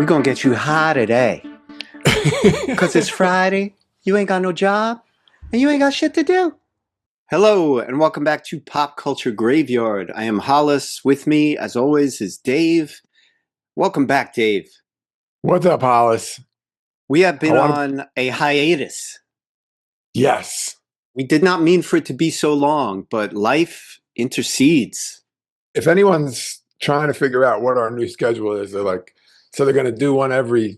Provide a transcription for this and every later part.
gonna get you high today. Because it's Friday, you ain't got no job, and you ain't got shit to do. Hello, and welcome back to Pop Culture Graveyard. I am Hollis. With me, as always, is Dave. Welcome back, Dave. What's up, Hollis? We have been on a hiatus. Yes. We did not mean for it to be so long, but life intercedes. If anyone's trying to figure out what our new schedule is, they're like, so they're going to do one every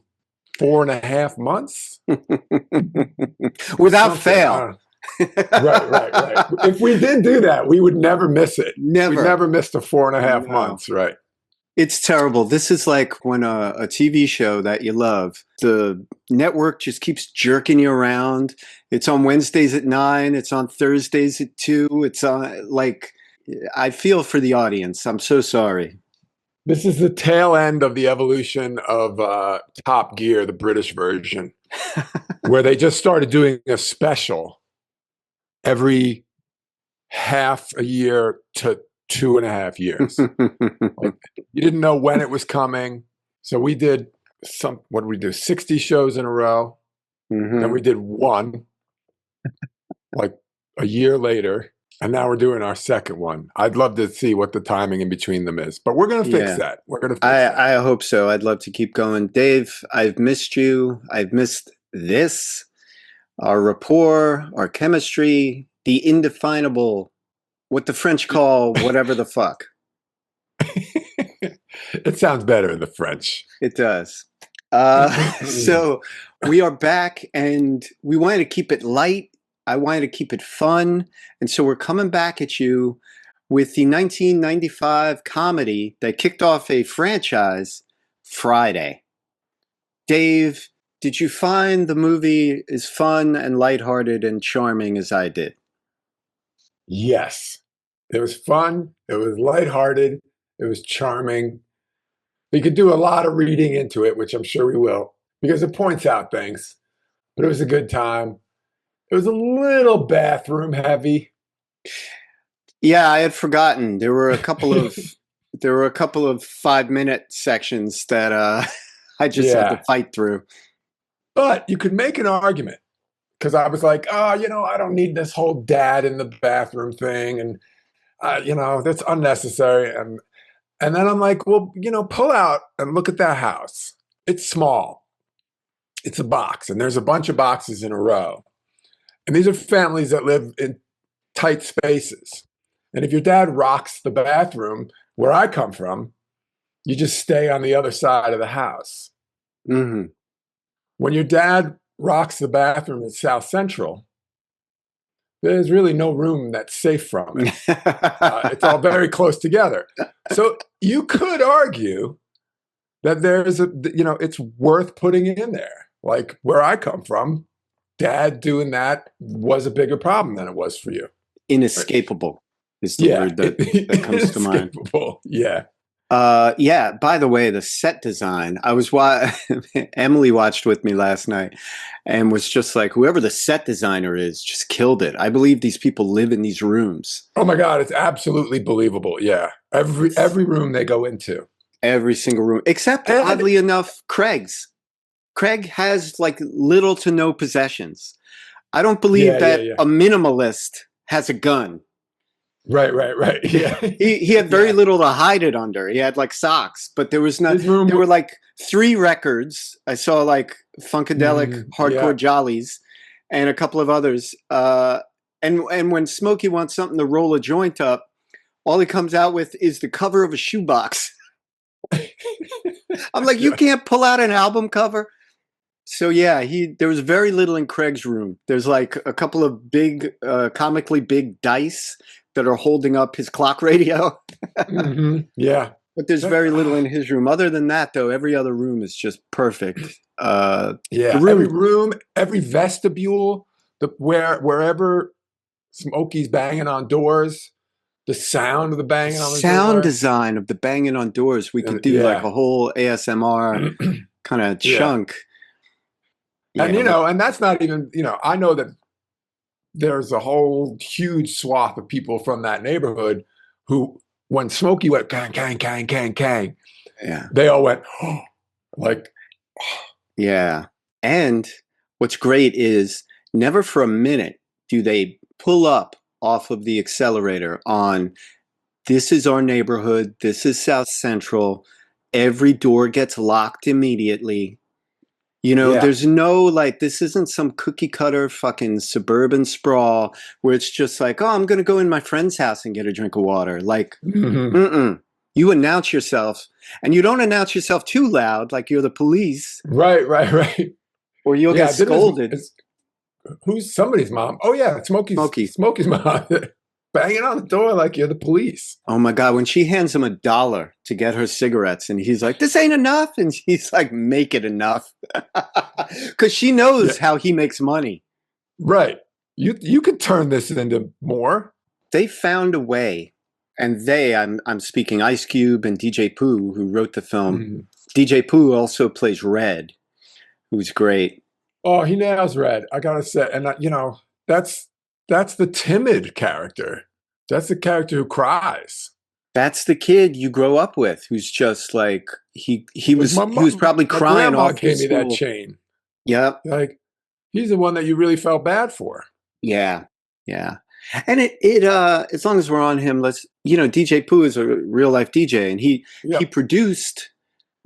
4.5 months? Without fail. Right. If we did do that, we would never miss it. Never. We'd never miss the 4.5 months, right? It's terrible. This is like when a TV show that you love, the network just keeps jerking you around. It's on Wednesdays at 9. It's on Thursdays at 2. It's on, like, I feel for the audience. I'm so sorry. This is the tail end of the evolution of Top Gear, the British version, where they just started doing a special every half a year to 2.5 years. Like, you didn't know when it was coming. So we did 60 shows in a row. Mm-hmm. Then we did one like a year later. And now we're doing our second one. I'd love to see what the timing in between them is, but we're going to fix that. We're going to fix that. I hope so. I'd love to keep going. Dave, I've missed you. I've missed this, our rapport, our chemistry, the indefinable, what the French call whatever the fuck. It sounds better in the French. It does. So we are back, and we wanted to keep it light. I wanted to keep it fun. And so we're coming back at you with the 1995 comedy that kicked off a franchise, Friday. Dave, did you find the movie as fun and lighthearted and charming as I did? Yes. It was fun. It was lighthearted. It was charming. We could do a lot of reading into it, which I'm sure we will, because it points out things. But it was a good time. It was a little bathroom heavy. Yeah, I had forgotten. There were a couple of 5-minute sections that I just had to fight through. But you could make an argument, because I was like, I don't need this whole dad in the bathroom thing, and that's unnecessary. And then I'm like, well, pull out and look at that house. It's small. It's a box, and there's a bunch of boxes in a row. And these are families that live in tight spaces. And if your dad rocks the bathroom, where I come from, you just stay on the other side of the house. Mm-hmm. When your dad rocks the bathroom in South Central, there's really no room that's safe from it. It's all very close together. So you could argue that it's worth putting it in there. Like where I come from, Dad doing that was a bigger problem than it was for you. Inescapable is the word that comes to mind. Yeah. Yeah. By the way, the set design. Emily watched with me last night and was just like, whoever the set designer is, just killed it. I believe these people live in these rooms. Oh my God, it's absolutely believable. Yeah, every room they go into, every single room, except oddly enough, Craig's. Craig has like little to no possessions. I don't believe that a minimalist has a gun. Right. Yeah. He had very little to hide it under. He had like socks, but there were like 3 records. I saw like Funkadelic, Hardcore Jollies, and a couple of others. And when Smokey wants something to roll a joint up, all he comes out with is the cover of a shoebox. I'm like, you can't pull out an album cover. So yeah, there was very little in Craig's room. There's like a couple of big, comically big dice that are holding up his clock radio. Mm-hmm. Yeah. But there's very little in his room. Other than that, though, every other room is just perfect. Every room, every vestibule, wherever Smokey's banging on doors, the sound of the banging on the door. Sound design of the banging on doors. We could do like a whole ASMR kind of chunk. And, and that's not even, I know that there's a whole huge swath of people from that neighborhood who, when Smokey went, kang, kang, kang, kang, kang, they all went, oh, like, Yeah. And what's great is never for a minute do they pull up off of the accelerator on this is our neighborhood, this is South Central, every door gets locked immediately. You know, Yeah. there's no like, this isn't some cookie cutter fucking suburban sprawl where it's just like, oh, I'm going to go in my friend's house and get a drink of water. Like, Mhm. mm-mm. You announce yourself, and you don't announce yourself too loud, like you're the police, Right, right, right. or you'll get Yeah, didn't scolded. who's somebody's mom? Oh yeah, Smoky. Smokey's mom. Banging on the door like you're the police. Oh my God, when she hands him $1 to get her cigarettes, and he's like, this ain't enough. And she's like, make it enough. Because she Yeah, knows how he makes money. right. You could turn this into more. They found a way, and I'm speaking Ice Cube and DJ Pooh, who wrote the film. Mhm. DJ Pooh also plays Red, who's great. Oh, he nails Red. I gotta say, and that's the timid character. That's the character who cries. That's the kid you grow up with, who's just like he Like was he was probably my crying grandma all through gave me that school. chain. Yep. Like he's the one that you really felt bad for. Yeah. Yeah. And as long as we're on him, DJ Pooh is a real life DJ, and he Yeah, produced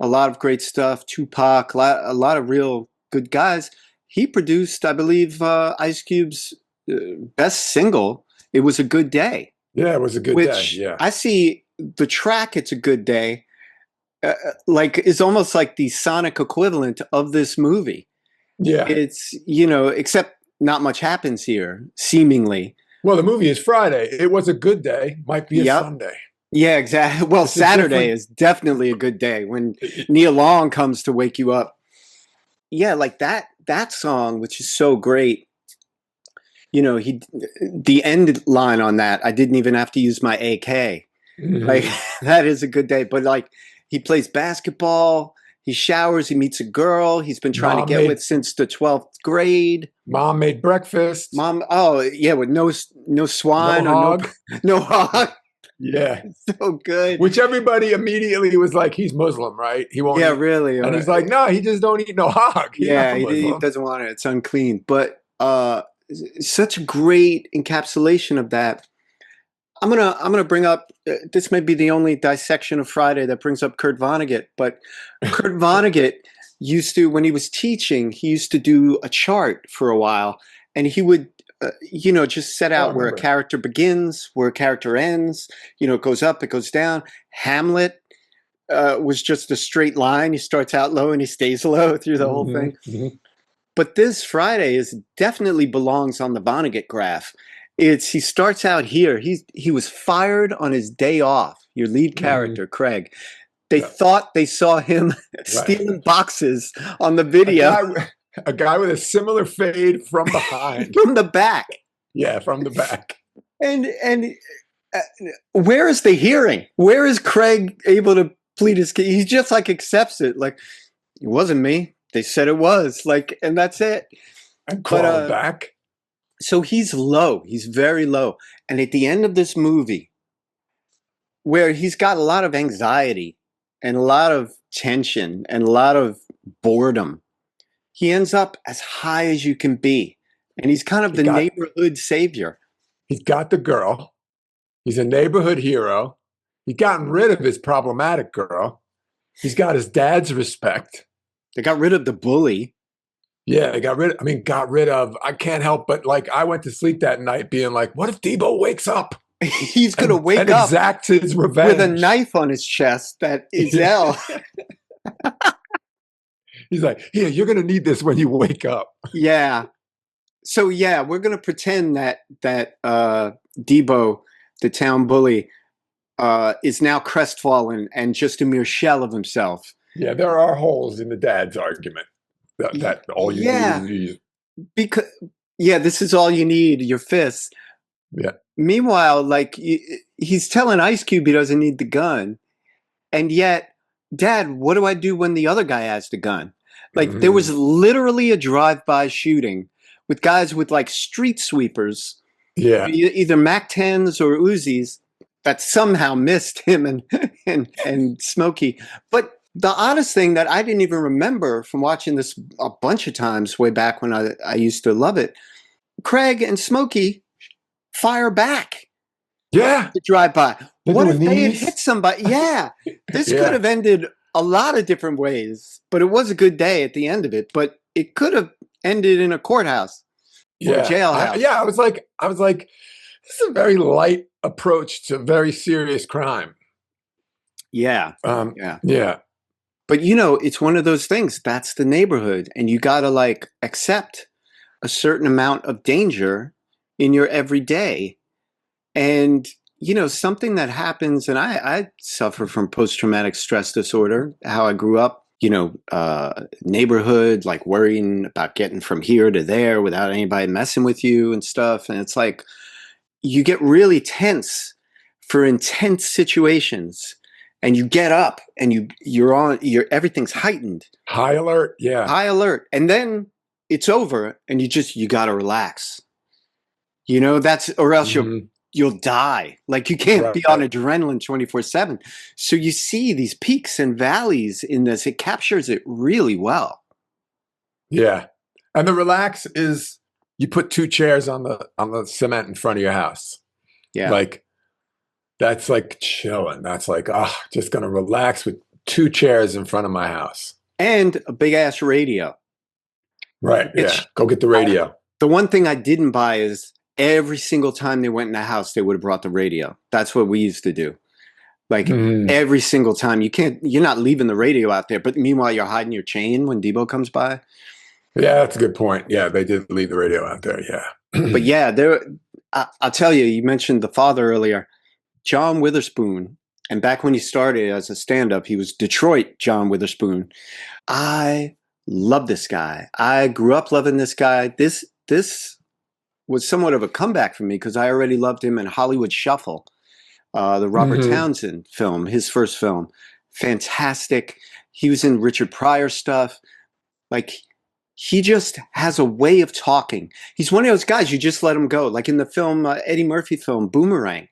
a lot of great stuff. Tupac, a lot of real good guys. He produced, I believe, Ice Cube's best single. It was a good day, yeah, it was a good day. which Yeah, I see the track. It's a good day. Like is almost like the sonic equivalent of this movie. yeah. It's except not much happens here, seemingly. Well, the movie is Friday. It was a good day. Might be a Yep. Sunday. Yeah, exactly. Well, It's a Saturday different. is definitely a good day when Neil Long comes to wake you up. Yeah, like that song, which is so great. The end line on that, I didn't even have to use my AK. Like Mhm. that is a good day. But like he plays basketball, he showers, he meets a girl he's been trying to Mom get made with since the 12th grade. mom made breakfast. Mom, oh yeah, with no No swine or hog. no hog. Yeah. So good. Which everybody immediately was like, he's Muslim, right? He won't Yeah, eat. really. And he's like, no, he just don't eat no hog. He's Yeah, not he Muslim. doesn't want it. It's unclean. But such a great encapsulation of that. I'm gonna bring up. This may be the only dissection of Friday that brings up Kurt Vonnegut. But Kurt Vonnegut used to, when he was teaching, he used to do a chart for a while, and he would, just set Oh, I out where a remember. character begins, where a character ends. It goes up, it goes down. Hamlet was just a straight line. He starts out low and he stays low through the whole Mhm, thing. mhm. But this Friday is definitely belongs on the Vonnegut graph. He starts out here. He was fired on his day off. Your lead Mhm. character, Craig. They Yeah, thought they saw him right. stealing boxes on the A video guy, a guy with a similar fade from behind. from the back. Yeah, from the back. And uh, where is the hearing? Where is Craig able to plead his case? He just like accepts it. Like it wasn't me. They said it was. Like, and that's it. And But crawled back. so he's low. He's very low. And at the end of this movie, where he's got a lot of anxiety and a lot of tension and a lot of boredom, he ends up as high as you can be. And he's kind of He the got neighborhood savior. he's got the girl. He's a neighborhood hero. He's gotten rid of his problematic girl. He's got his dad's respect. They got rid of the bully. Yeah, they got rid of, I can't help but like, I went to sleep that night being like, what if Debo wakes up He's going to and wake up exacts his with revenge? a knife on his chest that is L. He's like, here, you're going to need this when you wake up. Yeah. So yeah, we're going to pretend that Debo, the town bully, is now crestfallen and just a mere shell of himself. Yeah, there are holes in the dad's argument. That all you Yeah. need is Because this is all you need, your fists. yeah. Meanwhile, like he's telling Ice Cube he doesn't need the gun, and yet, Dad, what do I do when the other guy has the gun? Like there was literally a drive-by shooting with guys with like street sweepers, Yeah. either Mac-10s or Uzis, that somehow missed him and Smokey. But The oddest thing that I didn't even remember from watching this a bunch of times way back when I used to love it, Craig and Smokey fire back Yeah. to drive by. They're What doing if they had these. hit somebody? Yeah, this could Yeah. have ended a lot of different ways, but it was a good day at the end of it. But it could have ended in a courthouse or a Yeah. jailhouse. I was like, this is a very light approach to very serious crime. Yeah. Yeah. But you know, it's one of those things. That's the neighborhood, and you got to like accept a certain amount of danger in your everyday. And you know, something that happens, and I suffer from post-traumatic stress disorder. How I grew up, you know, neighborhood, like worrying about getting from here to there without anybody messing with you and stuff. And it's like you get really tense for intense situations, and you get up and you're everything's heightened, High alert. Yeah. high alert, and then it's over, and you got to relax. You know, that's or else you'll die. Like you can't be on adrenaline 24/7. So you see these peaks and valleys in this. It captures it really well. Yeah. And the relax is you put 2 chairs on the cement in front of your house. Yeah. Like that's like chilling. That's like, just gonna relax with 2 chairs in front of my house. And a big ass radio. Right. Yeah. Go get the radio. The one thing I didn't buy is every single time they went in the house, they would have brought the radio. That's what we used to do. Like every single time. You're not leaving the radio out there, but meanwhile you're hiding your chain when Debo comes by. Yeah, that's a good point. Yeah, they did leave the radio out there. Yeah. But yeah, I'll tell you, you mentioned the father earlier, John Witherspoon. And back when he started as a stand-up, he was Detroit John Witherspoon. I love this guy. I grew up loving this guy. This was somewhat of a comeback for me because I already loved him in Hollywood Shuffle, the Robert Townsend film, his first film. Fantastic. He was in Richard Pryor stuff. Like, he just has a way of talking. He's one of those guys, you just let him go. Like in the film, Eddie Murphy film, Boomerang.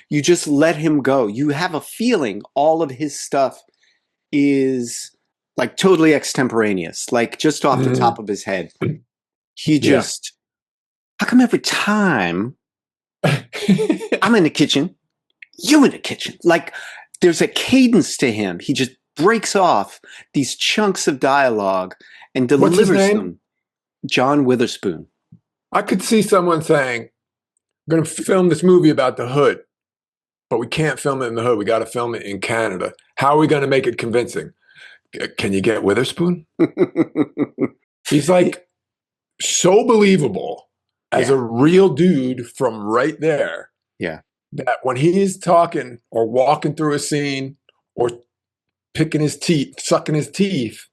You just let him go. You have a feeling all of his stuff is like totally extemporaneous, like just off the top of his head. He just... How come every time I'm in the kitchen, you in the kitchen? Like there's a cadence to him. He just breaks off these chunks of dialogue and delivers them. John Witherspoon. I could see someone saying, "I'm going to film this movie about the hood, but we can't film it in the hood. We got to film it in Canada. How are we going to make it convincing? Can you get Witherspoon?" He's like so believable. As a real dude from right there. Yeah. That when he's talking or walking through a scene or picking his teeth, sucking his teeth,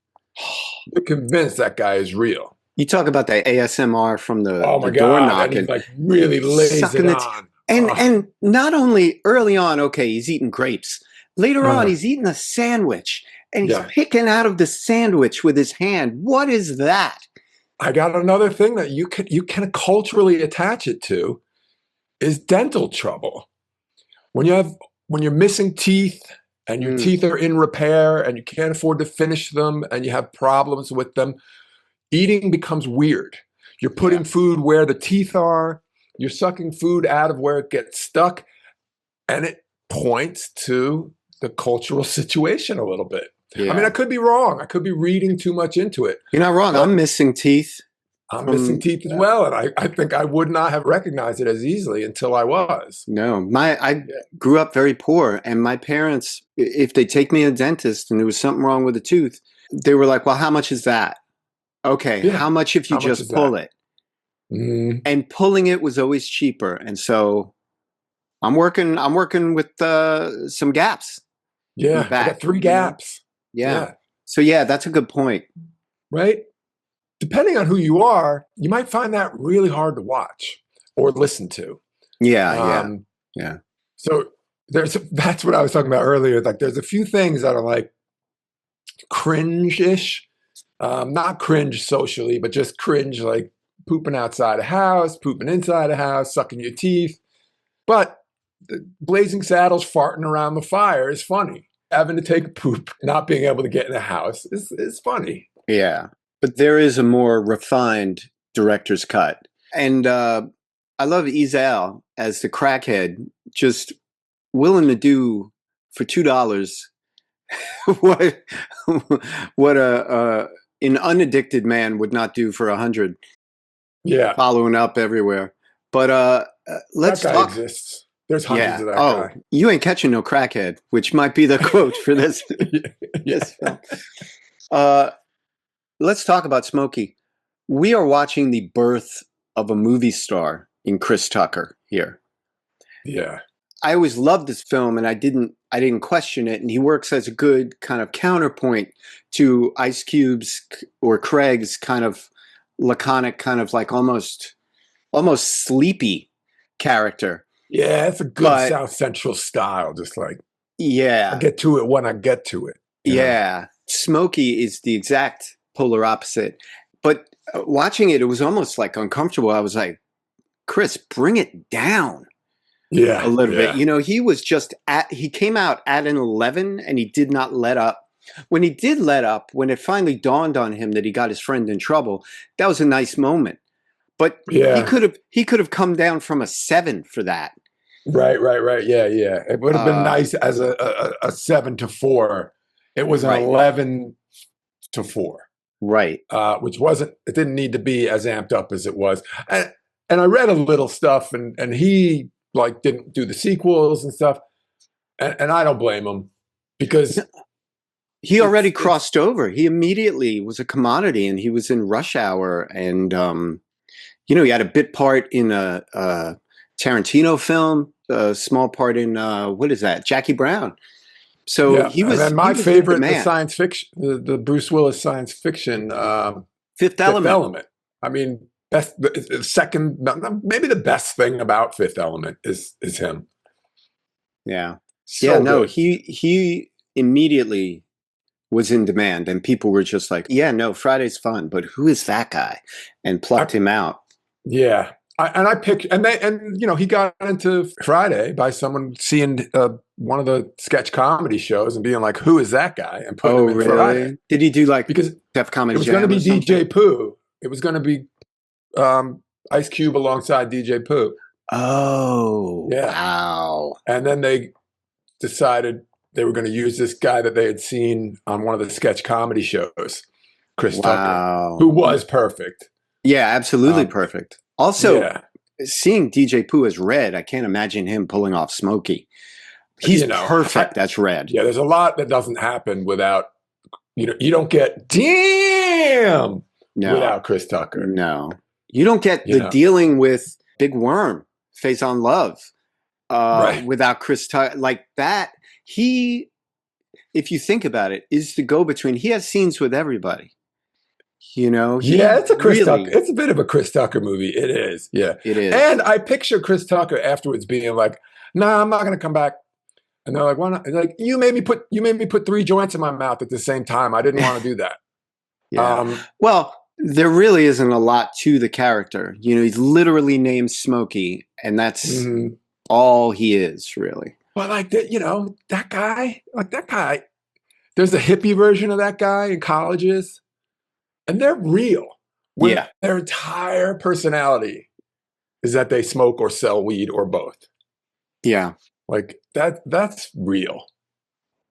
you're convinced that guy is real. You talk about the ASMR from the door knocking. And he like really lays it on. And not only early on, okay, he's eating grapes. Later on, he's eating a sandwich and he's picking out of the sandwich with his hand. What is that? I got another thing that you can culturally attach it to is dental trouble. When you're missing teeth and your teeth are in repair and you can't afford to finish them and you have problems with them, eating becomes weird. You're putting food where the teeth are, you're sucking food out of where it gets stuck, and it points to the cultural situation a little bit. Yeah. I mean, I could be wrong. I could be reading too much into it. You're not wrong. I'm missing teeth. I'm missing teeth as well. And I think I would not have recognized it as easily until I was. No, I grew up very poor. And my parents, if they take me to a dentist and there was something wrong with a tooth, they were like, well, how much is that? Okay, how much if you just pull it? And pulling it was always cheaper. And so I'm working with some gaps. Yeah, I got 3 gaps. Yeah. So yeah, that's a good point. Right? Depending on who you are, you might find that really hard to watch or listen to. Yeah. So that's what I was talking about earlier. Like there's a few things that are like cringe-ish. Not cringe socially, but just cringe like pooping outside a house, pooping inside a house, sucking your teeth. But the Blazing Saddles farting around the fire is funny. having to take a poop, not being able to get in the house is funny. Yeah. But there is a more refined director's cut. And I love Ezal as the crackhead, just willing to do for $2 what what an unaddicted man would not do for 100. Yeah. Following up everywhere. But let's that guy talk. Exists. There's hundreds of that Oh, guy. You ain't catching no crackhead, which might be the quote for this, this film. Let's talk about Smokey. We are watching the birth of a movie star in Chris Tucker here. Yeah. I always loved this film, and I didn't question it. And he works as a good kind of counterpoint to Ice Cube's or Craig's kind of laconic, kind of like almost sleepy character. Yeah, it's a good South Central style. Just like, I get to it when I get to it. Yeah. Smokey is the exact polar opposite. But watching it, it was almost like uncomfortable. I was like, Chris, bring it down. Yeah. A little bit. You know, he was he came out at an 11 and he did not let up. When he did let up, when it finally dawned on him that he got his friend in trouble, that was a nice moment. But he could have come down from a 7 for that. Right. Yeah. It would have been nice as a 7 to 4. It was an 11 to 4. Right. Which it didn't need to be as amped up as it was. And I read a little stuff and he like didn't do the sequels and stuff. And I don't blame him because he already crossed over. He immediately was a commodity and he was in Rush Hour and he had a bit part in a Tarantino film, a small part in what is that? Jackie Brown. So he was. And my favorite, the science fiction, the Bruce Willis science fiction, Fifth Element. I mean, second, maybe the best thing about Fifth Element is him. Yeah. Good. He immediately was in demand, and people were just like, Friday's fun, but who is that guy? And plucked him out. Yeah. I picked, he got into Friday by someone seeing one of the sketch comedy shows and being like, "Who is that guy?" and putting him in really? Friday. Did he do because Def Comedy? It was going to be DJ Pooh. It was going to be Ice Cube alongside DJ Pooh. Oh, yeah! Wow! And then they decided they were going to use this guy that they had seen on one of the sketch comedy shows, Chris Tucker, who was perfect. Yeah, absolutely perfect. Also, seeing DJ Pooh as Red, I can't imagine him pulling off Smokey. He's perfect as Red. Yeah, there's a lot that doesn't happen without, you don't get without Chris Tucker. No. You don't get the dealing with Big Worm, Face on Love, without Chris Tucker. Like that, if you think about it, is the go-between. He has scenes with everybody. It's a Chris Tucker. It's a bit of a Chris Tucker movie. It is. Yeah, it is. And I picture Chris Tucker afterwards being like, "Nah, I'm not going to come back." And they're like, "Why not?" Like, you made me put 3 joints in my mouth at the same time. I didn't want to do that. Well, there really isn't a lot to the character. He's literally named Smokey, and that's all he is, really. Well, like that, that guy. There's a hippie version of that guy in colleges. And they're real. Their entire personality is that they smoke or sell weed or both. Yeah. Like that's real.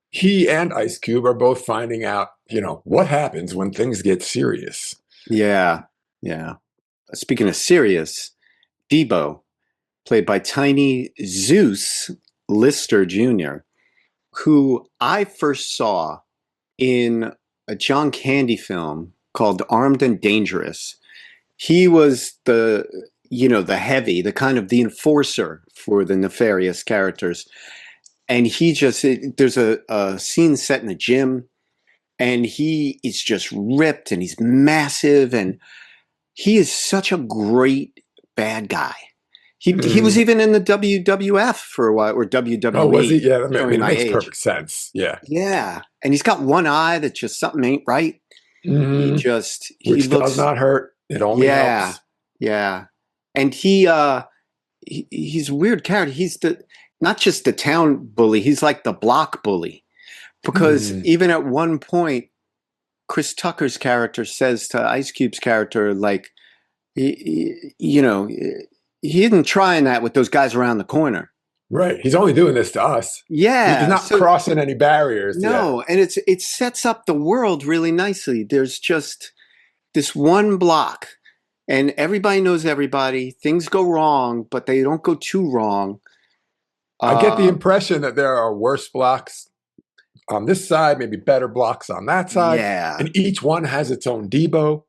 He and Ice Cube are both finding out, what happens when things get serious. Yeah. Yeah. Speaking of serious, Debo, played by Tiny Zeus Lister Jr., who I first saw in a John Candy film called Armed and Dangerous. He was the heavy, the kind of the enforcer for the nefarious characters. And there's a scene set in a gym and he is just ripped and he's massive and he is such a great bad guy. He was even in the WWF for a while, or WWE. Oh, was he? Yeah, that makes perfect sense. Yeah. Yeah. And he's got one eye that just something ain't right. Which does not hurt. It only helps. Yeah. And he's a weird character. He's not just the town bully, he's like the block bully. because even at one point, Chris Tucker's character says to Ice Cube's character, like, you know, he isn't trying that with those guys around the corner. Right. He's only doing this to us. Yeah. He's not crossing any barriers. No. Yet. And it sets up the world really nicely. There's just this one block and everybody knows everybody. Things go wrong, but they don't go too wrong. I get the impression that there are worse blocks on this side, maybe better blocks on that side. Yeah. And each one has its own Debo.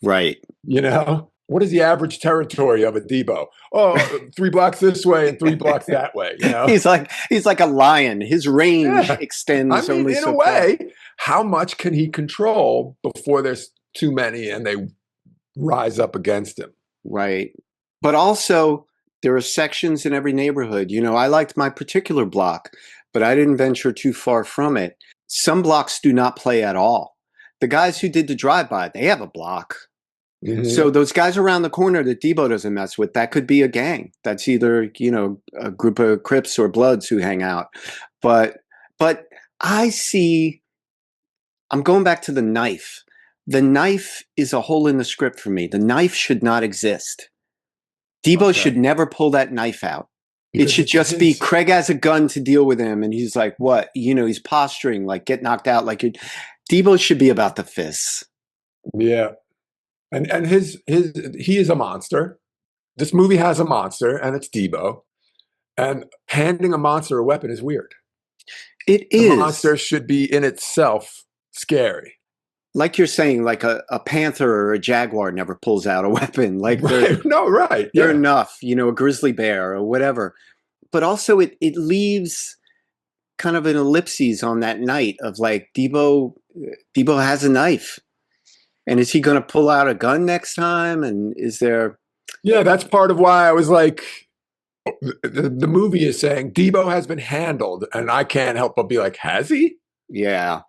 Right. You know? What is the average territory of a Debo? Oh, 3 blocks this way and 3 blocks that way. You know, he's like a lion. His range extends. I mean, only in so a way, how much can he control before there's too many and they rise up against him? Right, but also there are sections in every neighborhood. You know, I liked my particular block, but I didn't venture too far from it. Some blocks do not play at all. The guys who did the drive-by, they have a block. So those guys around the corner that Debo doesn't mess with, that could be a gang. That's either, you know, a group of Crips or Bloods who hang out. But I'm going back to the knife. The knife is a hole in the script for me. The knife should not exist. Debo should never pull that knife out. It should just be Craig has a gun to deal with him. And he's like, what? You know, he's posturing, like get knocked out. Like Debo should be about the fists. Yeah. And he is a monster. This movie has a monster, and it's Debo. And handing a monster a weapon is weird. It is. The monster should be in itself scary. Like you're saying, like a panther or a jaguar never pulls out a weapon. Like they're enough, you know, a grizzly bear or whatever. But also it leaves kind of an ellipses on that night of like Debo has a knife. And is he going to pull out a gun next time? And is there... Yeah, that's part of why I was like, the movie is saying Debo has been handled. And I can't help but be like, has he? Yeah.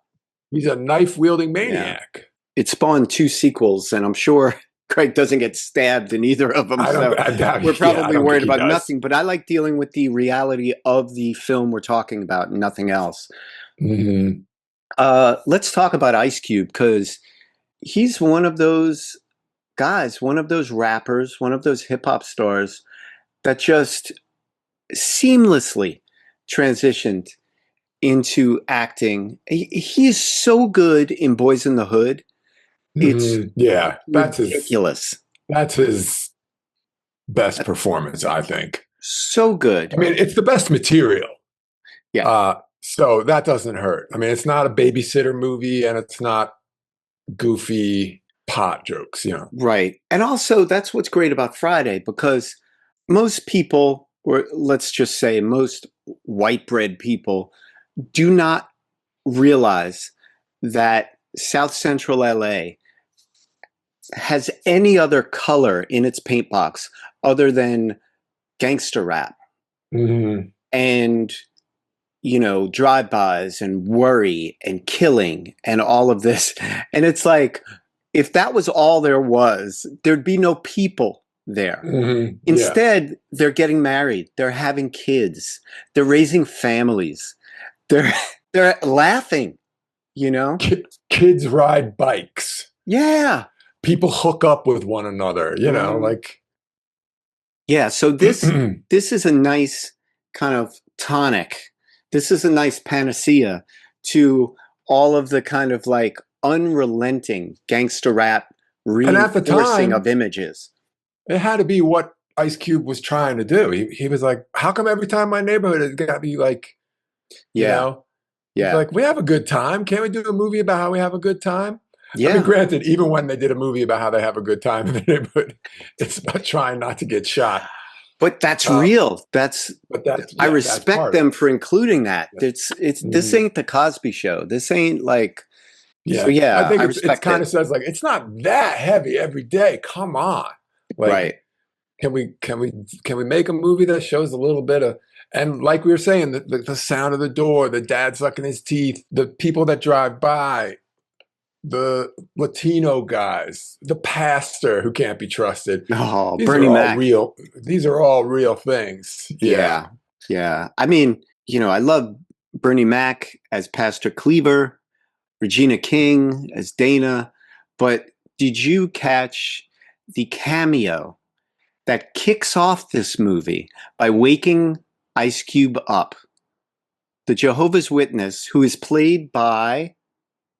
He's a knife-wielding maniac. Yeah. It spawned 2 sequels, and I'm sure Craig doesn't get stabbed in either of them. We're probably worried about nothing. But I like dealing with the reality of the film we're talking about and nothing else. Let's talk about Ice Cube, because... he's one of those guys, one of those rappers, one of those hip hop stars that just seamlessly transitioned into acting. He is so good in Boys in the Hood. It's that's ridiculous. That's his best performance, I think. So good. I mean, it's the best material. Yeah. So that doesn't hurt. I mean, it's not a babysitter movie, and it's not goofy pot jokes, you know. Right. And also that's what's great about Friday, because most people, or let's just say most white bread people, do not realize that South Central LA has any other color in its paint box other than gangster rap. And you know, drive-bys and worry and killing and all of this. And it's like, if that was all there was, there'd be no people there. Instead, they're getting married. They're having kids. They're raising families. They're laughing, you know? Kids ride bikes. Yeah. People hook up with one another, you know, like. Yeah, so this is a nice kind of tonic. This is a nice panacea to all of the kind of like unrelenting gangster rap reinforcing of images. It had to be what Ice Cube was trying to do. He was like, how come every time my neighborhood has got to be like, you know? Yeah. Like, we have a good time. Can't we do a movie about how we have a good time? Yeah. I mean, granted, even when they did a movie about how they have a good time in the neighborhood, it's about trying not to get shot. But that's real. I respect them for including that. This ain't the Cosby Show. This ain't like, so I think it kind of says like, it's not that heavy every day. Come on. Like, can we make a movie that shows a little bit of, and like we were saying, the sound of the door, the dad sucking his teeth, the people that drive by, the Latino guys, the pastor who can't be trusted. Oh, Bernie Mac. These are all real things. Yeah. I mean, you know, I love Bernie Mac as Pastor Cleaver, Regina King as Dana. But did you catch the cameo that kicks off this movie by waking Ice Cube up? The Jehovah's Witness, who is played by...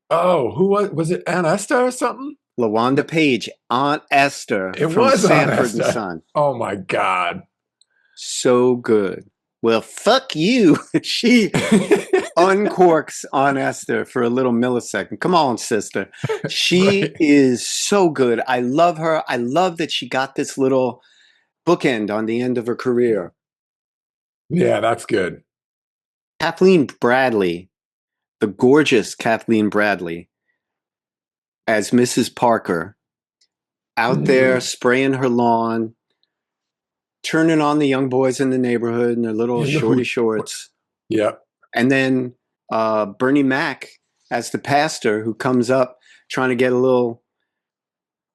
Oh, who was it? Aunt Esther or something? LaWanda Page, Aunt Esther It from was Aunt Sanford and Esther. Son. Oh my God. So good. Well, fuck you. She uncorks Aunt Esther for a little millisecond. Come on, sister. She Right. is so good. I love her. I love that she got this little bookend on the end of her career. Yeah, that's good. Kathleen Bradley, the gorgeous Kathleen Bradley, as Mrs. Parker, out there spraying her lawn, turning on the young boys in the neighborhood in their little shorty shorts. Yep. And then Bernie Mac as the pastor who comes up trying to get a little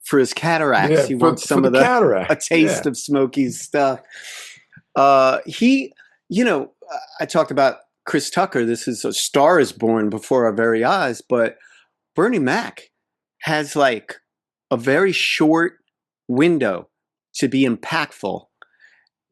for his cataracts. Yeah, He wants some of cataract. a taste of Smokey's stuff. I talked about Chris Tucker. This is A Star is Born before our very eyes, but Bernie Mac has like a very short window to be impactful.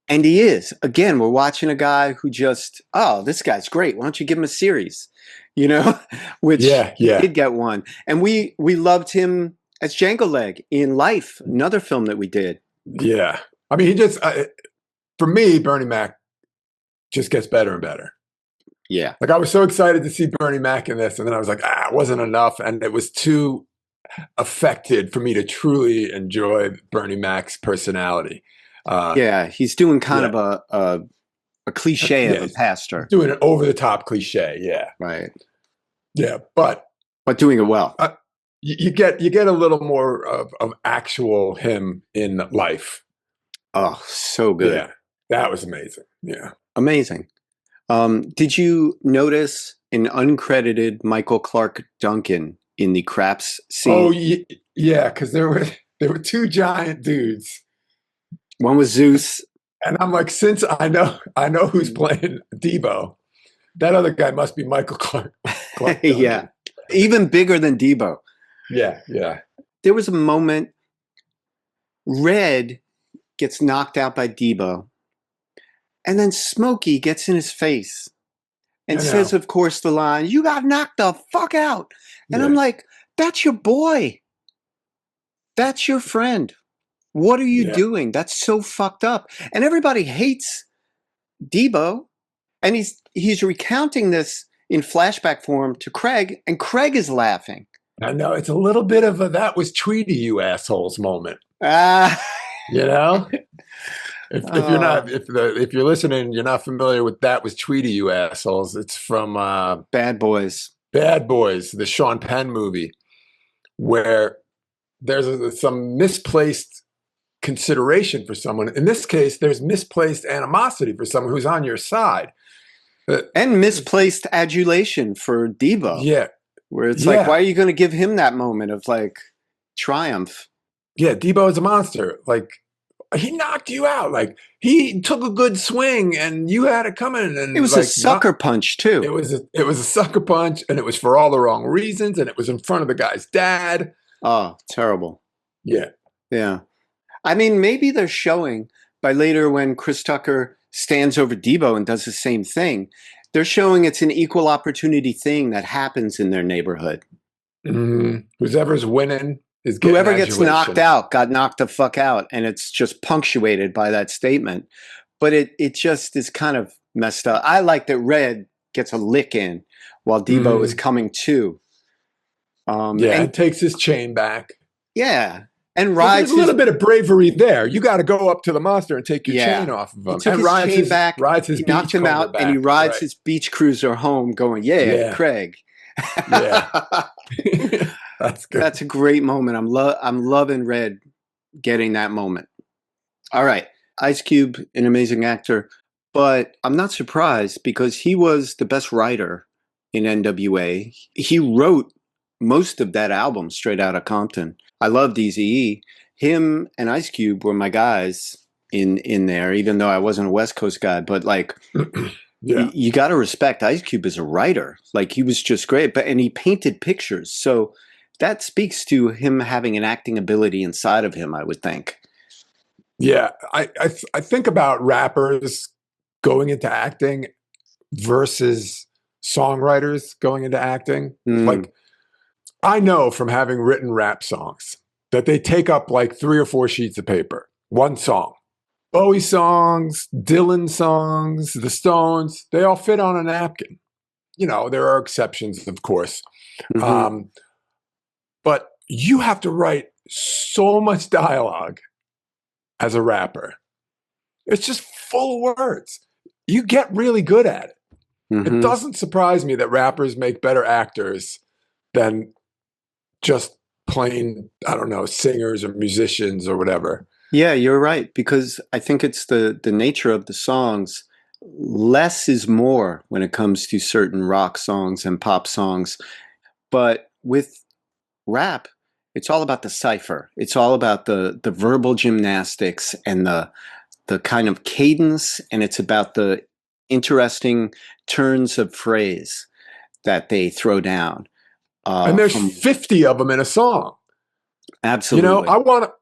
And he is. Again, we're watching a guy who just, oh, this guy's great. Why don't you give him a series? Which he did get one. And we loved him as Django Leg in Life, another film that we did. Yeah. I mean, he just, for me, Bernie Mac just gets better and better. Yeah. Like I was so excited to see Bernie Mac in this. And then I was like, it wasn't enough. And it was too affected for me to truly enjoy Bernie Mac's personality. He's doing kind of a cliche of a pastor. Doing an over-the-top cliche, yeah. Right. Yeah, but doing it well. You get a little more of actual him in life. Oh, so good. Yeah, that was amazing. Yeah. Amazing. Did you notice an uncredited Michael Clark Duncan in the craps scene? Oh, yeah, because there were two giant dudes. One was Zeus. And I'm like, since I know who's playing Debo, that other guy must be Michael Clark Yeah. Even bigger than Debo. Yeah, yeah. There was a moment, Red gets knocked out by Debo, and then Smokey gets in his face and says, of course, the line, "You got knocked the fuck out." And I'm like, that's your boy. That's your friend. What are you doing? That's so fucked up. And everybody hates Debo. And he's recounting this in flashback form to Craig, and Craig is laughing. I know, it's a little bit of a "that was Tweety, you assholes" moment. If you're listening, you're not familiar with "That Was Tweety, You Assholes." It's from Bad Boys. Bad Boys, the Sean Penn movie, where there's some misplaced consideration for someone. In this case, there's misplaced animosity for someone who's on your side. And misplaced adulation for Debo. Yeah. Where it's like, why are you going to give him that moment of like triumph? Yeah, Debo is a monster. Like, he knocked you out. Like, he took a good swing and you had it coming. And it was a sucker punch too. It was a sucker punch, and it was for all the wrong reasons, and it was in front of the guy's dad. Oh, terrible. Yeah. Yeah. I mean, maybe they're showing by later when Chris Tucker stands over Debo and does the same thing. They're showing it's an equal opportunity thing that happens in their neighborhood. Mm-hmm. Whoever's winning is getting whoever gets knocked out got knocked the fuck out, and it's just punctuated by that statement. But it just is kind of messed up. I like that Red gets a lick in while Debo is coming to. And takes his chain back. Yeah. And rides there's a little bit of bravery there. You got to go up to the monster and take your chain off of him. He took and his chain back, he knocked him out, and he rides his beach cruiser home going, Craig. Yeah. That's good. That's a great moment. I'm loving Red getting that moment. All right. Ice Cube, an amazing actor, but I'm not surprised because he was the best writer in NWA. He wrote most of that album, Straight Outta Compton. I loved Eazy-E. Him and Ice Cube were my guys in there, even though I wasn't a West Coast guy. But like Yeah. You got to respect Ice Cube as a writer. Like, he was just great, and he painted pictures. So that speaks to him having an acting ability inside of him, I would think. Yeah. I think about rappers going into acting versus songwriters going into acting. Like, I know from having written rap songs that they take up like 3 or 4 sheets of paper, one song. Bowie songs, Dylan songs, the Stones, they all fit on a napkin. You know, there are exceptions, of course. But you have to write so much dialogue as a rapper. It's just full of words. You get really good at it. It doesn't surprise me that rappers make better actors than just plain, I don't know, singers or musicians or whatever. Yeah, you're right, because I think it's the nature of the songs. Less is more when it comes to certain rock songs and pop songs. But with rap, it's all about the cipher. It's all about the verbal gymnastics and the kind of cadence, and it's about the interesting turns of phrase that they throw down. And there's 50 of them in a song. Absolutely. You know,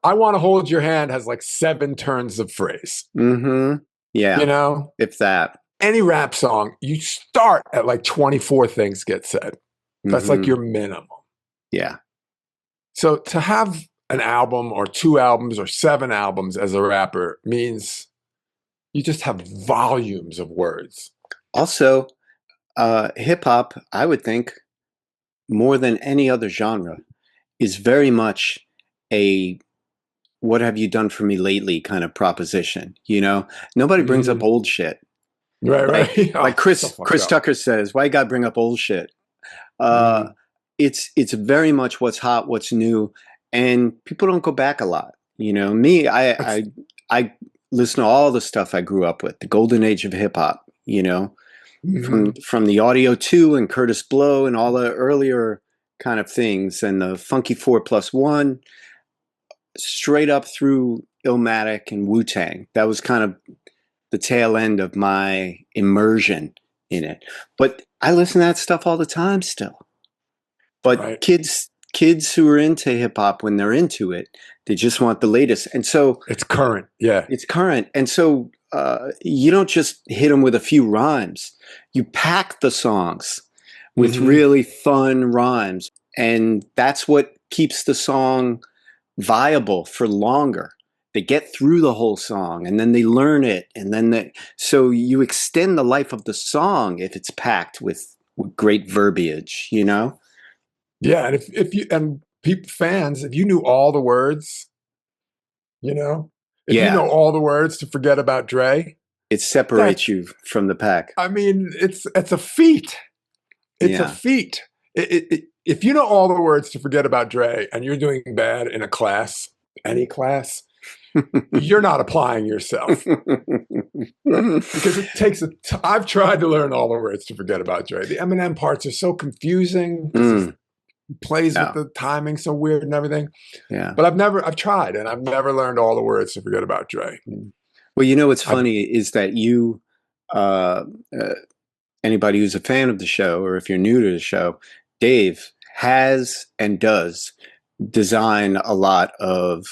I want to hold your hand has like 7 turns of phrase. Yeah. You know, if that. Any rap song, you start at like 24 things get said. That's like your minimum. Yeah. So to have an album or 2 albums or 7 albums as a rapper means you just have volumes of words. Also, hip hop, I would think, more than any other genre, is very much a "what have you done for me lately" kind of proposition. You know, nobody brings up old shit. Right. Like Chris Tucker says, "Why you gotta bring up old shit?" It's very much what's hot, what's new, and people don't go back a lot. You know, me, I listen to all the stuff I grew up with, the golden age of hip hop. You know, from the Audio 2 and Curtis Blow and all the earlier kind of things, and the funky 4+1, straight up through Illmatic and Wu-Tang. That was kind of the tail end of my immersion in it. But I listen to that stuff all the time still. But kids who are into hip hop, when they're into it, they just want the latest. And so it's current. Yeah. It's current. And so you don't just hit them with a few rhymes. You pack the songs with really fun rhymes. And that's what keeps the song viable for longer. They get through the whole song and then they learn it. And then so you extend the life of the song if it's packed with great verbiage, you know? Yeah. And if you, and people, fans, if you knew all the words, you know, if you know all the words to Forget About Dre, it separates you from the pack. I mean, it's a feat. It's a feat. If you know all the words to Forget About Dre and you're doing bad in a class, any class, you're not applying yourself. Because it takes I've tried to learn all the words to Forget About Dre. The Eminem parts are so confusing. He plays with the timing so weird and everything. Yeah. But I've tried and I've never learned all the words to Forget About Dre. Well, you know what's funny is that you, anybody who's a fan of the show, or if you're new to the show, Dave has and does design a lot of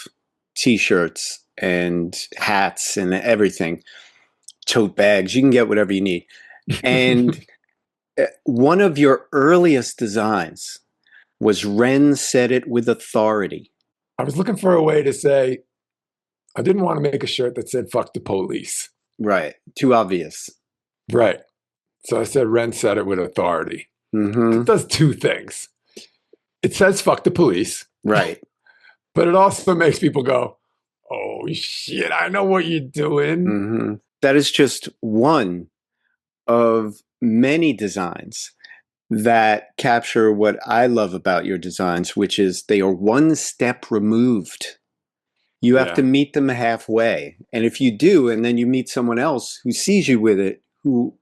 T-shirts and hats and everything, tote bags. You can get whatever you need. And one of your earliest designs was "Ren said it with authority." I was looking for a way to say, I didn't want to make a shirt that said "fuck the police." Right. Too obvious. Right. So I said, Ren said it with authority. It does 2 things. It says "fuck the police." Right. But it also makes people go, oh shit, I know what you're doing. That is just one of many designs that capture what I love about your designs, which is they are one step removed. You have to meet them halfway. And if you do, and then you meet someone else who sees you with it, who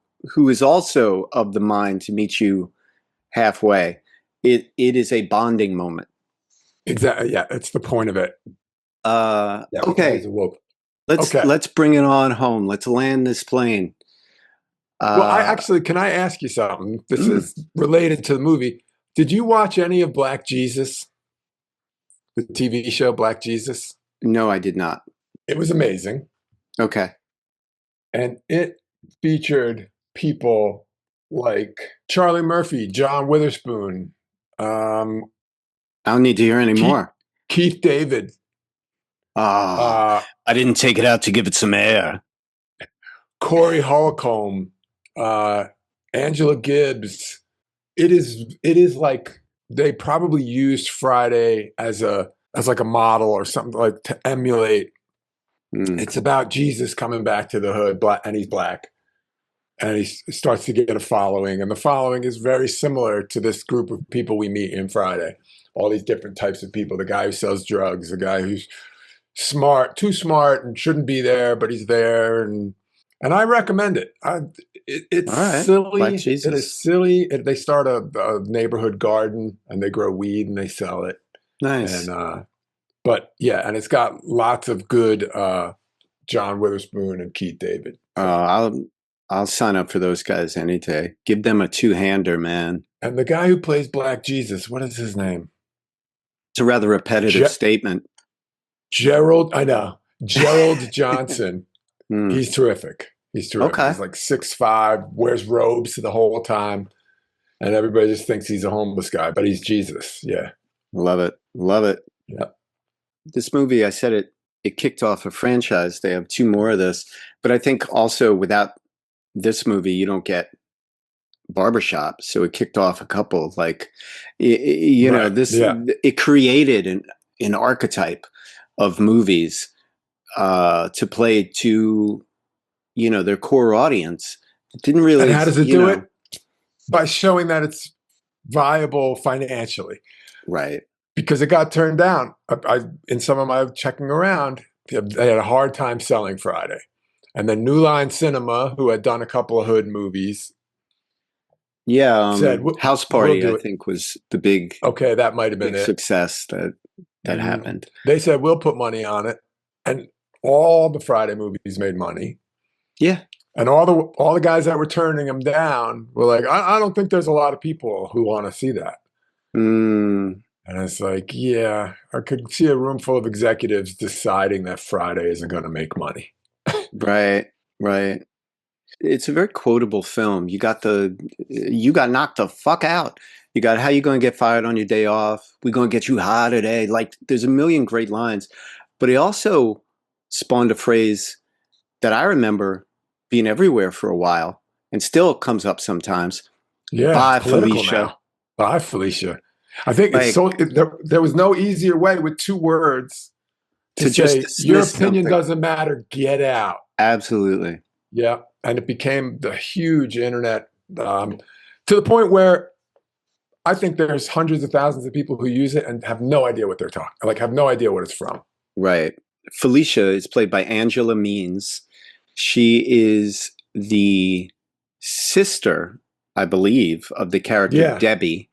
is also of the mind to meet you halfway, it is a bonding moment. Exactly. Yeah, that's the point of it. Okay. Let's bring it on home. Let's land this plane. Well, Uh, can I ask you something? This mm, is related to the movie. Did you watch any of Black Jesus, the TV show Black Jesus? no, I did not. It was amazing. Okay. And it featured people like Charlie Murphy, John Witherspoon, um, I don't need to hear any Keith, more. Keith David, Ah, uh, I didn't take it out to give it some air. Corey Holcomb, uh, Angela Gibbs. It is like they probably used Friday as like a model or something like to emulate. Mm. It's about Jesus coming back to the hood, and he's black, and he starts to get a following, and the following is very similar to this group of people we meet in Friday. All these different types of people: the guy who sells drugs, the guy who's too smart and shouldn't be there, but he's there, and I recommend it. It's All right. Black silly. It is Jesus. silly. They start a neighborhood garden and they grow weed and they sell it. Nice. And but yeah, and it's got lots of good John Witherspoon and Keith David. I'll sign up for those guys any day. Give them a two-hander, man. And the guy who plays Black Jesus, what is his name? It's a rather repetitive statement. Gerald, I know. Gerald Johnson. Mm. He's terrific. He's terrific. Okay. He's like 6'5", wears robes the whole time. And everybody just thinks he's a homeless guy, but he's Jesus. Yeah. Love it. Love it. Yeah. This movie, I said it kicked off a franchise. They have two more of this. But I think also without this movie, you don't get Barbershop. So it kicked off a couple like, Right. this, Yeah. it created an archetype of movies to play to, their core audience. It didn't really. And how does it do it? By showing that it's viable financially. Right. Because it got turned down. In some of my checking around, they had a hard time selling Friday. And then New Line Cinema, who had done a couple of hood movies, said, House Party, we'll I think, was the big okay, that might have been it. success that happened. They said, we'll put money on it. And all the Friday movies made money. Yeah. And all the guys that were turning them down were like, I don't think there's a lot of people who want to see that. Mm. And it's like, yeah, I could see a room full of executives deciding that Friday isn't going to make money. Right, right. It's a very quotable film. You got knocked the fuck out. You got how you going to get fired on your day off. We're going to get you high today. Like there's a million great lines, but he also spawned a phrase that I remember being everywhere for a while and still comes up sometimes. Yeah, Bye, it's political Felicia. now. Bye, Felicia. I think there was no easier way with two words to say, your opinion doesn't matter, get out. Absolutely. Yeah. And it became the huge internet to the point where I think there's hundreds of thousands of people who use it and have no idea what they're talking, like have no idea what it's from. Right. Felicia is played by Angela Means. She is the sister, I believe, of the character Debbie,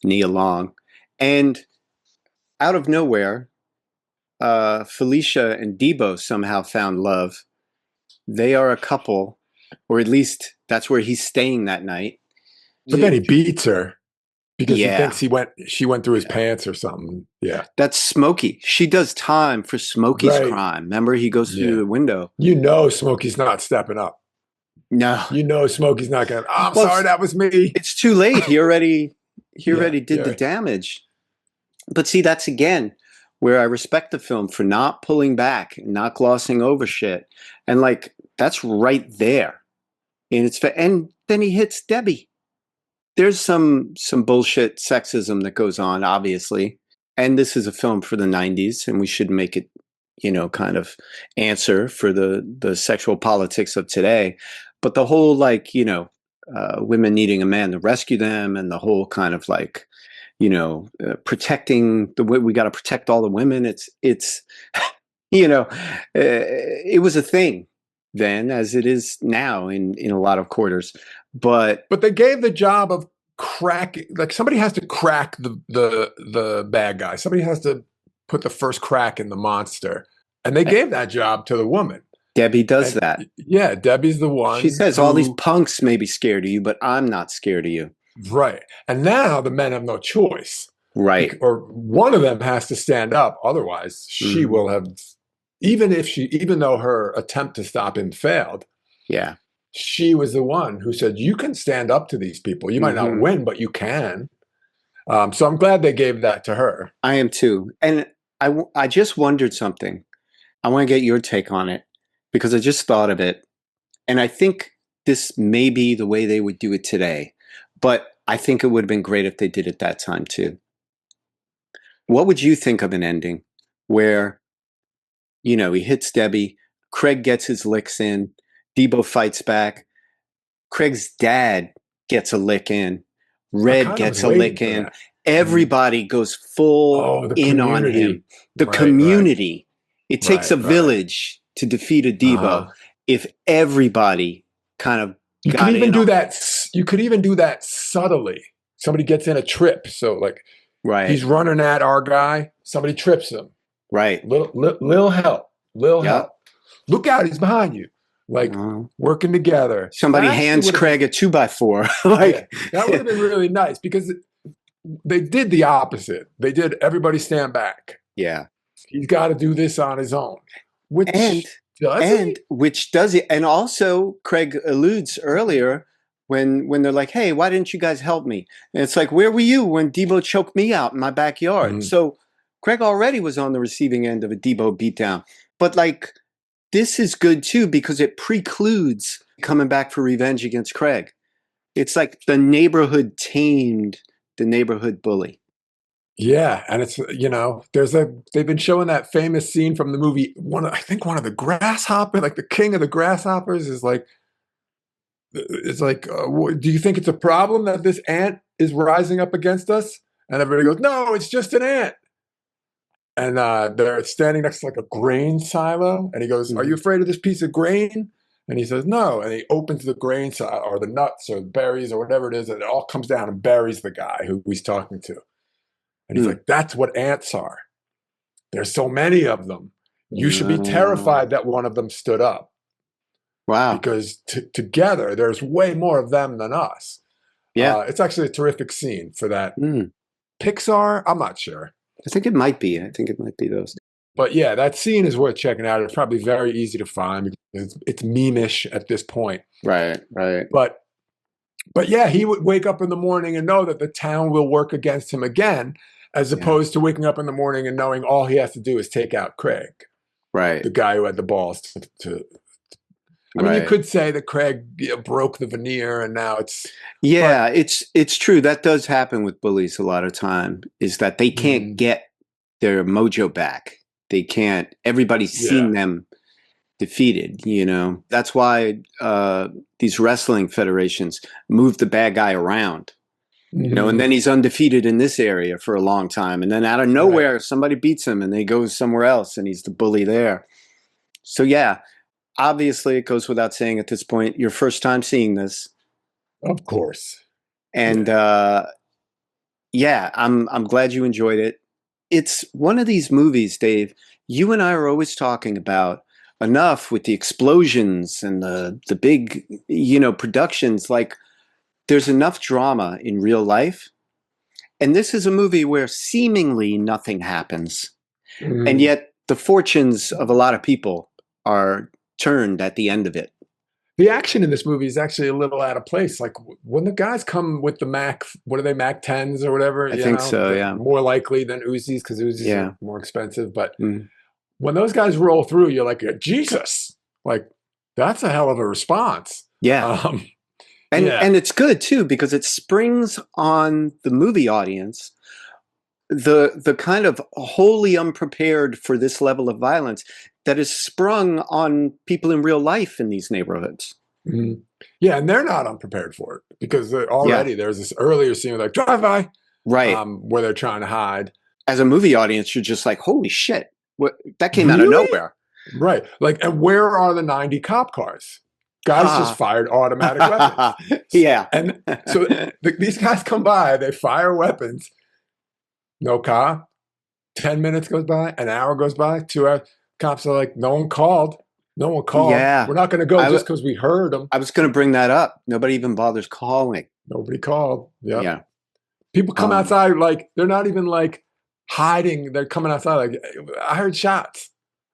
Nia Long. And out of nowhere, Felicia and Debo somehow found love. They are a couple, or at least that's where he's staying that night. But then he beats her because he thinks she went through his pants or something. Yeah. That's Smokey. She does time for Smokey's crime. Remember, he goes through the window. Smokey's not stepping up. No. Smokey's not going, I'm sorry, that was me. It's too late. He already did the damage. But see, that's again where I respect the film for not pulling back, not glossing over shit. And like, that's right there. And then he hits Debbie. There's some bullshit sexism that goes on, obviously. And this is a film for the 90s, and we should make it, kind of answer for the sexual politics of today. But the whole, women needing a man to rescue them, and the whole kind of like, protecting we got to protect all the women. It's it was a thing then, as it is now in a lot of quarters. But they gave the job of cracking, like somebody has to crack the bad guy. Somebody has to put the first crack in the monster, and they gave that job to the woman. Debbie does And that. yeah, Debbie's the She one says all these who, punks may be scared of you, but I'm not scared of you. right. And now the men have no choice. Right. Or one of them has to stand up. Otherwise, she Mhm. will have, even though her attempt to stop him failed, Yeah. she was the one who said, you can stand up to these people. You might not Mhm. win, but you can. So I'm glad they gave that to her. I am too. And I just wondered something. I want to get your take on it because I just thought of it. And I think this may be the way they would do it today. But I think it would have been great if they did it that time too. What would you think of an ending where, he hits Debbie, Craig gets his licks in, Debo fights back, Craig's dad gets a lick in, I Red kind of was gets a waiting lick for in, that. everybody goes full Oh, the in on him. community. The Right, right, community. It takes right, a right. village to defeat a Debo Uh-huh. if everybody kind of You could got even in do on it. that. You could even do that subtly. Somebody gets in a trip. So like Right, he's running at our guy. Somebody trips him. right. Little help. Little Yep. help. Look out, he's behind you. Like Uh, working together. somebody That actually hands would have been, Craig a 2x4. yeah, Like, that would have been really nice because they did the opposite. They did everybody stand back. yeah. He's got to do this on his own. And Which does he? which does it. And also Craig alludes earlier when they're like, hey, why didn't you guys help me? And it's like, where were you when Debo choked me out in my backyard? Mhm. So Craig already was on the receiving end of a Debo beatdown. But like, this is good too because it precludes coming back for revenge against Craig. It's like the neighborhood tamed the neighborhood bully. Yeah, and it's they've been showing that famous scene from the movie. I think one of the grasshopper, like the king of the grasshoppers, is like, it's like, do you think it's a problem that this ant is rising up against us? And everybody goes, no, it's just an ant. And they're standing next to like a grain silo, and he goes, are you Mhm. afraid of this piece of grain? And he says, no. And he opens the grain silo or the nuts or the berries or whatever it is, and it all comes down and buries the guy who he's talking to. And he's Mm. like, that's what ants are. There's so many of them. You should be Uh, terrified that one of them stood up wow. because together there's way more of them than us. Yeah. It's actually a terrific scene for that. Mm. Pixar, I'm not sure. I think it might be. I think it might be those. But yeah, that scene is worth checking out. It's probably very easy to find because it's meme-ish at this point. Right, right. But yeah, he would wake up in the morning and know that the town will work against him again, as Yeah. opposed to waking up in the morning and knowing all he has to do is take out Craig, Right, the guy who had the balls to I mean, you right. could say that Craig broke the veneer, and now it's. Yeah, But it's true. That does happen with bullies a lot of time, is that they can't mm, get their mojo back. They can't. Everybody's yeah, seen them defeated, That's why these wrestling federations move the bad guy around, and hmm then he's undefeated in this area for a long time. And then out of right, nowhere, somebody beats him and they go somewhere else and he's the bully there. So yeah, obviously it goes without saying at this point, your first time seeing this. of course, And yeah, yeah, I'm glad you enjoyed it. It's one of these movies, Dave, you and I are always talking about enough with the explosions and the big, productions. Like there's enough drama in real life. And this is a movie where seemingly nothing happens. And hmm yet the fortunes of a lot of people are turned at the end of it. The action in this movie is actually a little out of place. Like when the guys come with the Mac, what are they, Mac 10s or whatever? I think so, They're yeah. more likely than Uzis because Uzis are Yeah. more expensive. But Mm. when those guys roll through, you're like, Jesus, like that's a hell of a response. Yeah. Um, And yeah. and it's good too because it springs on the movie audience the kind of wholly unprepared for this level of violence that is sprung on people in real life in these neighborhoods. Mhm. Yeah, and they're not unprepared for it because Yeah, already there's this earlier scene like drive by, right. where they're trying to hide. As a movie audience, you're just like, holy shit, what that came out of Really? nowhere. Right. Like, and where are the 90 cop cars? Guys just Ha. fired automatic weapons. Yeah. And so these guys come by, they fire weapons, no cop. 10 minutes goes by, an hour goes by, 2 hours. Cops are like, no one called. No one called. Yeah. We're not going to go just because we heard them. I was going to bring that up. Nobody even bothers calling. Nobody called. Yep. Yeah. People come outside like they're not even like hiding. They're coming outside like, I heard shots.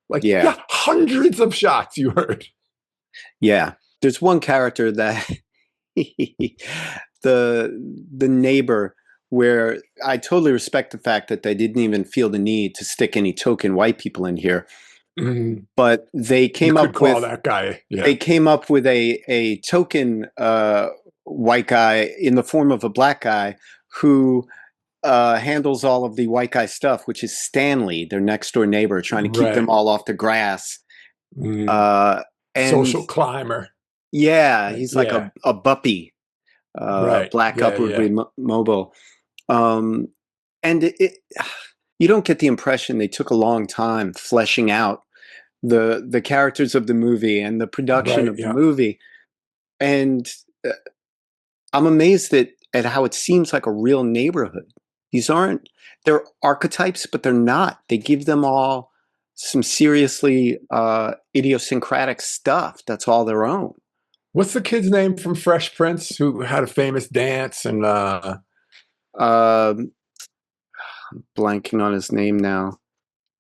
Like, yeah, hundreds of shots you heard. Yeah. There's one character that the neighbor, where I totally respect the fact that they didn't even feel the need to stick any token white people in here. Mm-hmm. But they came up with that guy. Yeah. They came up with a token white guy in the form of a black guy who handles all of the white guy stuff, which is Stanley, their next door neighbor, trying to keep them all off the grass. And social climber. Yeah, he's like a buppy, black upwardly mobile. And you don't get the impression they took a long time fleshing out the characters of the movie and the production of the movie. And I'm amazed at how it seems like a real neighborhood. They're archetypes, but they're not. They give them all some seriously idiosyncratic stuff that's all their own. What's the kid's name from Fresh Prince who had a famous dance and I'm blanking on his name now.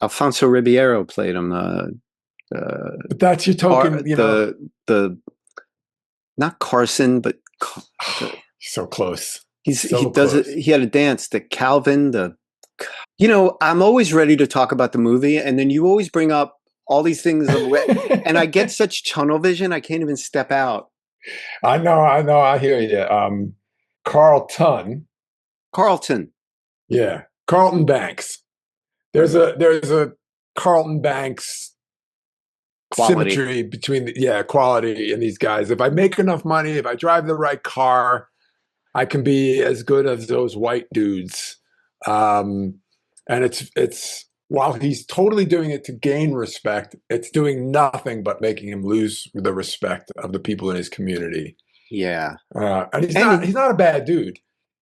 Alfonso Ribeiro played him. But that's your token, the not Carson, but so close. He does it. He had a dance that Calvin. I'm always ready to talk about the movie, and then you always bring up all these things, and I get such tunnel vision. I can't even step out. I know. I hear you. Carlton. Yeah, Carlton Banks. There's a Carlton Banks quality. Symmetry between the quality in these guys. If I make enough money, if I drive the right car, I can be as good as those white dudes. And it's while he's totally doing it to gain respect, it's doing nothing but making him lose the respect of the people in his community. Yeah. And he's not a bad dude.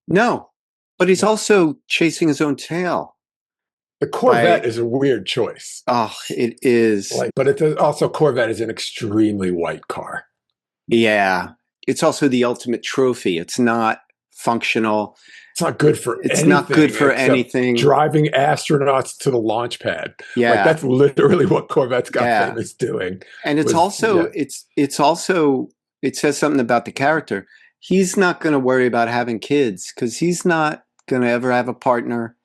No, but he's also chasing his own tail. The Corvette is a weird choice. Oh, it is. But it's also Corvette is an extremely white car. Yeah. It's also the ultimate trophy. It's not functional. It's not good for anything. It's not good for anything. Driving astronauts to the launch pad. Yeah. That's literally what Corvette's got famous doing. And it says something about the character. He's not going to worry about having kids because he's not going to ever have a partner.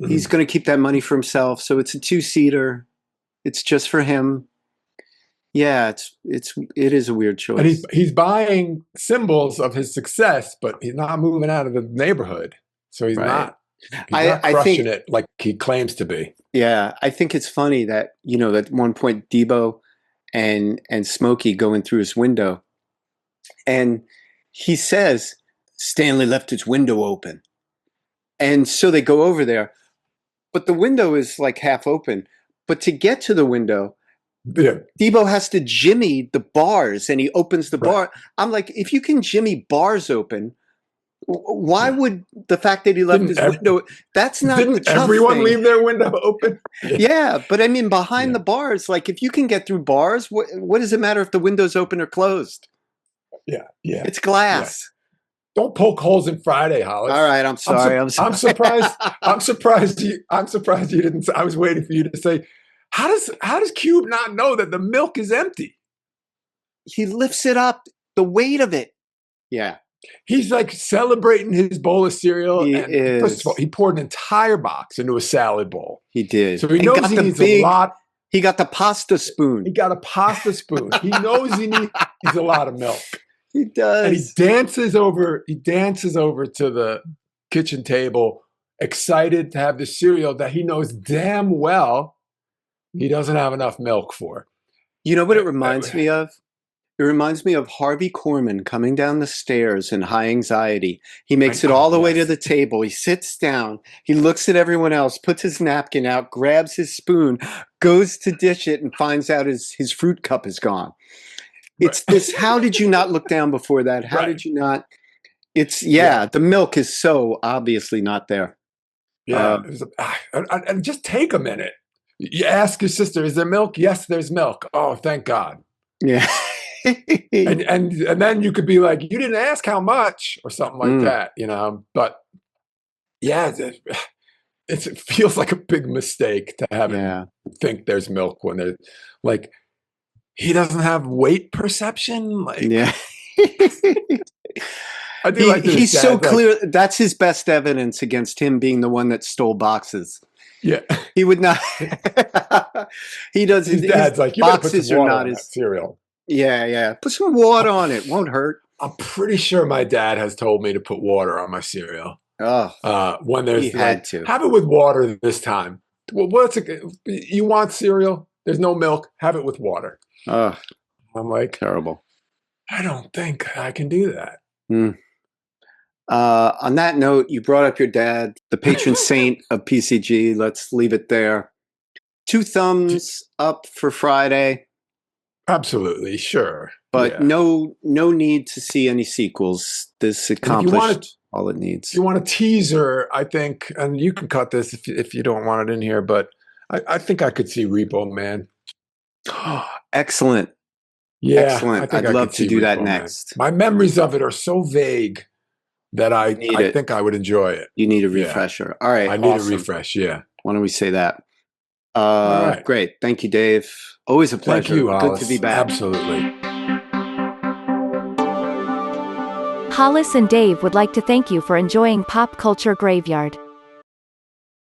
Mm-hmm. He's going to keep that money for himself. So it's a 2-seater. It's just for him. Yeah, it is a weird choice. And he's buying symbols of his success, but he's not moving out of the neighborhood. So he's not crushing it like he claims to be. Yeah, I think it's funny that, at one point Debo and Smokey go in through his window. And he says, Stanley left his window open. And so they go over there. But the window is like half open. But to get to the window, Debo has to jimmy the bars, and he opens the bar. I'm like, if you can jimmy bars open, why would the fact that he left his window? That's not. Didn't everyone leave their window open? Yeah, but I mean, behind the bars, like if you can get through bars, what does it matter if the window's open or closed? Yeah, it's glass. Yeah. Don't poke holes in Friday, Hollis. All right, I'm sorry. I'm surprised. I'm surprised you didn't. I was waiting for you to say, how does Cube not know that the milk is empty? He lifts it up, the weight of it. Yeah. He's like celebrating his bowl of cereal. First of all, he poured an entire box into a salad bowl. He did. So he knows he needs a lot. He got the pasta spoon. He got a pasta spoon. He knows he needs a lot of milk. He does. And he dances over to the kitchen table, excited to have the cereal that he knows damn well he doesn't have enough milk for. You know what it reminds me of? It reminds me of Harvey Korman coming down the stairs in high anxiety. He makes it all the way to the table. He sits down. He looks at everyone else, puts his napkin out, grabs his spoon, goes to dish it, and finds out his fruit cup is gone. It's this, how did you not look down before that? How did you not? It's, the milk is so obviously not there. Yeah. And just take a minute. You ask your sister, is there milk? Yes, there's milk. Oh, thank God. Yeah. And then you could be like, you didn't ask how much or something like that, you know. But yeah, it feels like a big mistake to have him think there's milk when there's like he doesn't have weight perception. Like, yeah. I do like He's so clear. Like, that's his best evidence against him being the one that stole boxes. Yeah, he would not. He does. His dad's like, you better put some water on that cereal. Yeah. Put some water on it. Won't hurt. I'm pretty sure my dad has told me to put water on my cereal. Oh, when there's he had to have it with water this time. Well, you want cereal? There's no milk. Have it with water. Oh, I'm like, terrible. I don't think I can do that. On that note, you brought up your dad, the patron saint of PCG. Let's leave it there. 2 thumbs up for Friday. Absolutely, sure. But no need to see any sequels. This accomplished all it needs. If you want a teaser, I think, and you can cut this if you don't want it in here, but I think I could see Repo Man. Excellent. Yeah, excellent. I'd love to do that next. My memories of it are so vague that I think I would enjoy it. You need a refresher. All right. I need a refresh. Yeah. Why don't we say that? All right. Great. Thank you, Dave. Always a pleasure. Thank you, Hollis. Good to be back. Absolutely. Hollis and Dave would like to thank you for enjoying Pop Culture Graveyard.